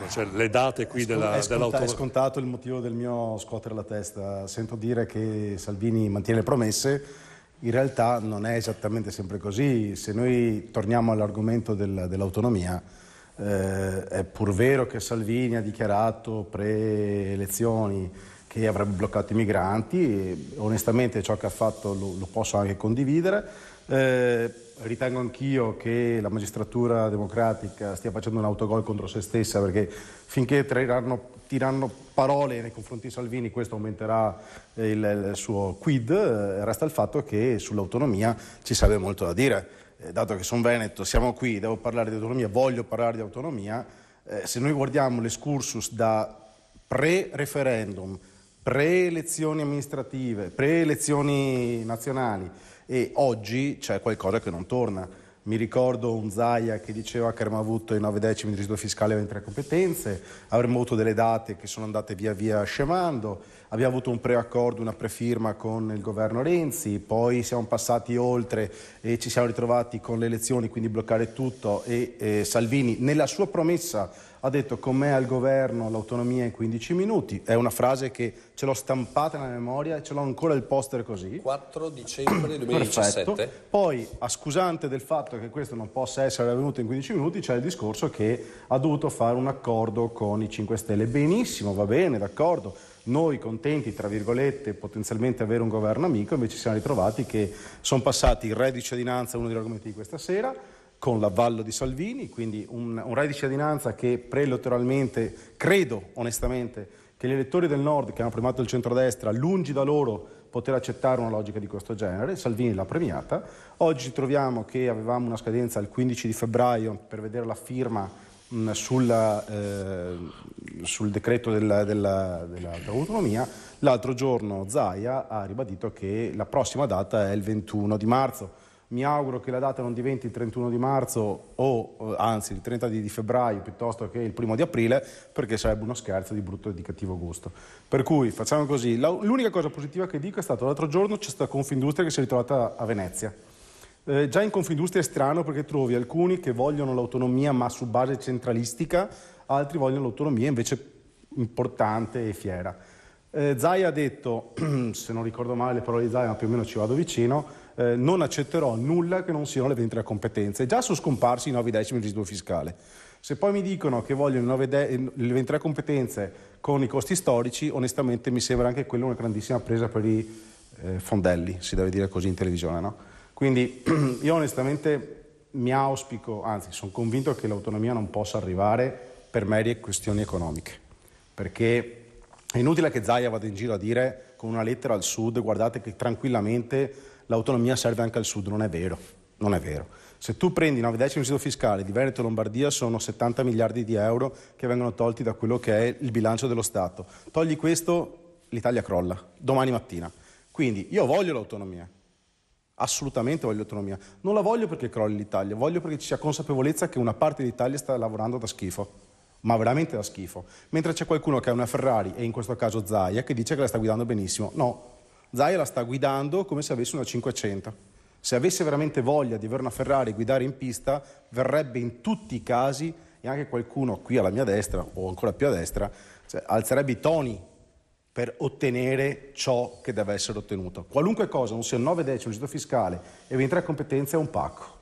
Cioè, le date qui dell'autonomia. È scontato il motivo del mio scuotere la testa. Sento dire che Salvini mantiene le promesse, in realtà non è esattamente sempre così. Se noi torniamo all'argomento dell'autonomia, è pur vero che Salvini ha dichiarato pre-elezioni che avrebbe bloccato i migranti, e onestamente ciò che ha fatto lo posso anche condividere. Ritengo anch'io che la magistratura democratica stia facendo un autogol contro se stessa, perché finché tiranno parole nei confronti di Salvini questo aumenterà il suo quid. Resta il fatto che sull'autonomia ci sarebbe molto da dire. Dato che sono veneto, siamo qui, devo parlare di autonomia, voglio parlare di autonomia. Se noi guardiamo l'escursus da pre-referendum, pre-elezioni amministrative, pre-elezioni nazionali, e oggi c'è qualcosa che non torna. Mi ricordo un Zaia che diceva che avremmo avuto i 9/10 di residuo fiscale e 23 competenze, avremmo avuto delle date che sono andate via via scemando, abbiamo avuto un preaccordo, una prefirma con il governo Renzi, poi siamo passati oltre e ci siamo ritrovati con le elezioni, quindi bloccare tutto, e Salvini nella sua promessa ha detto con me al governo l'autonomia in 15 minuti. È una frase che ce l'ho stampata nella memoria e ce l'ho ancora il poster così. 4 dicembre 2017. Perfetto. Poi, a scusante del fatto che questo non possa essere avvenuto in 15 minuti, c'è il discorso che ha dovuto fare un accordo con i 5 Stelle. Benissimo, va bene, d'accordo. Noi contenti, tra virgolette, potenzialmente avere un governo amico, invece siamo ritrovati che sono passati il reddito di cittadinanza, uno degli argomenti di questa sera, con l'avallo di Salvini, quindi un reddito di cittadinanza che preelettoralmente, credo onestamente, che gli elettori del nord che hanno premiato il centrodestra, lungi da loro poter accettare una logica di questo genere. Salvini l'ha premiata. Oggi ci troviamo che avevamo una scadenza il 15 di febbraio per vedere la firma sul decreto dell'autonomia. L'altro giorno Zaia ha ribadito che la prossima data è il 21 di marzo. Mi auguro che la data non diventi il 31 di marzo o anzi il 30 di febbraio piuttosto che il 1 di aprile, perché sarebbe uno scherzo di brutto e di cattivo gusto. Per cui facciamo così. L'unica cosa positiva che dico è stato l'altro giorno c'è stata Confindustria che si è ritrovata a Venezia. Già in Confindustria è strano perché trovi alcuni che vogliono l'autonomia ma su base centralistica, altri vogliono l'autonomia invece importante e fiera. Zaia ha detto, se non ricordo male le parole di Zaia ma più o meno ci vado vicino, non accetterò nulla che non siano le 23 competenze. Già sono scomparsi i 9/10 del residuo fiscale. Se poi mi dicono che vogliono le 23 competenze con i costi storici, onestamente mi sembra anche quella una grandissima presa per i fondelli, si deve dire così in televisione, no? Quindi io onestamente mi auspico, anzi sono convinto che l'autonomia non possa arrivare per mere questioni economiche, perché è inutile che Zaia vada in giro a dire con una lettera al Sud guardate che tranquillamente l'autonomia serve anche al Sud. Non è vero, non è vero. Se tu prendi i 9/10 del residuo fiscale di Veneto e Lombardia sono 70 miliardi di euro che vengono tolti da quello che è il bilancio dello Stato. Togli questo, l'Italia crolla, domani mattina. Quindi io voglio l'autonomia, assolutamente voglio l'autonomia. Non la voglio perché crolli l'Italia, voglio perché ci sia consapevolezza che una parte dell'Italia sta lavorando da schifo, ma veramente da schifo. Mentre c'è qualcuno che ha una Ferrari, e in questo caso Zaia, che dice che la sta guidando benissimo. No, Zaia la sta guidando come se avesse una 500. Se avesse veramente voglia di avere una Ferrari e guidare in pista, verrebbe in tutti i casi, e anche qualcuno qui alla mia destra, o ancora più a destra, alzerebbe i toni per ottenere ciò che deve essere ottenuto. Qualunque cosa non sia il 9/10 del residuo fiscale e 23 competenze è un pacco.